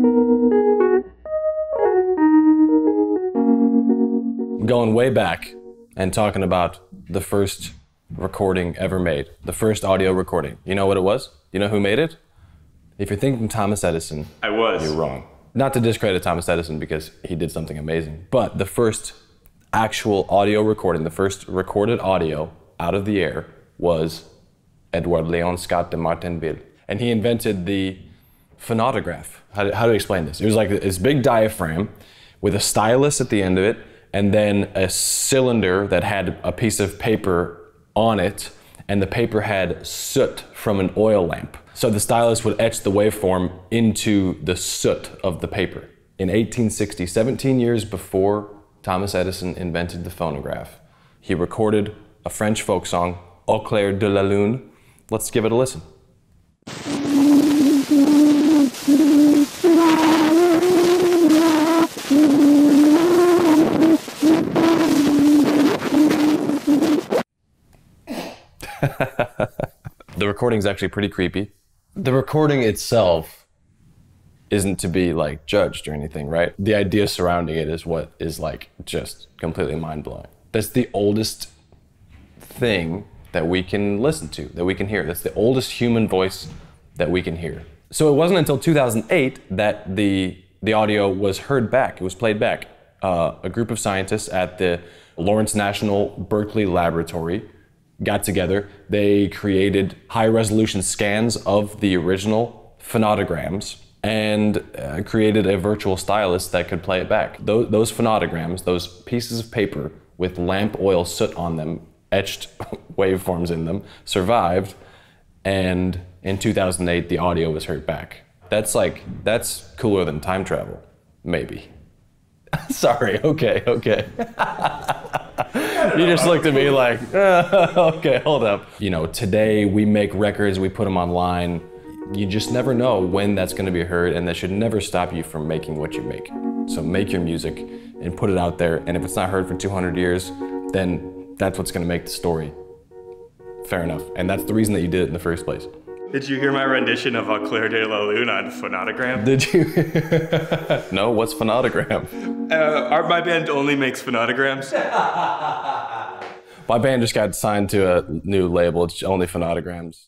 Going way back and talking about the first recording ever made, the first audio recording. You know what it was? You know who made it? If you're thinking Thomas Edison, you're wrong. Not to discredit Thomas Edison because he did something amazing, but the first actual audio recording, the first recorded audio out of the air was Edouard-Leon Scott de Martinville. And he invented the phonautograph. How do I explain this? It was like this big diaphragm with a stylus at the end of it, and then a cylinder that had a piece of paper on it, and the paper had soot from an oil lamp. So the stylus would etch the waveform into the soot of the paper. In 1860, 17 years before Thomas Edison invented the phonograph, he recorded a French folk song, Au clair de la lune. Let's give it a listen. The recording is actually pretty creepy. The recording itself isn't to be like judged or anything, right? The idea surrounding it is what is like just completely mind-blowing. That's the oldest thing that we can listen to, that we can hear. That's the oldest human voice that we can hear. So it wasn't until 2008 that the audio was heard back, it was played back. A group of scientists at the Lawrence National Berkeley Laboratory got together. They created high-resolution scans of the original phonautograms and created a virtual stylus that could play it back. Those phonautograms, those pieces of paper with lamp oil soot on them, etched waveforms in them, survived, and in 2008 the audio was heard back. That's cooler than time travel, maybe. Sorry, okay. You just looked at me like, okay, hold up. You know, today we make records, we put them online. You just never know when that's gonna be heard, and that should never stop you from making what you make. So make your music and put it out there, and if it's not heard for 200 years, then that's what's gonna make the story. Fair enough, and that's the reason that you did it in the first place. Did you hear my rendition of Au clair de la lune on phonotogram? Did you? No, what's phonotogram? My band only makes phonotograms. My band just got signed to a new label, it's only phonotograms.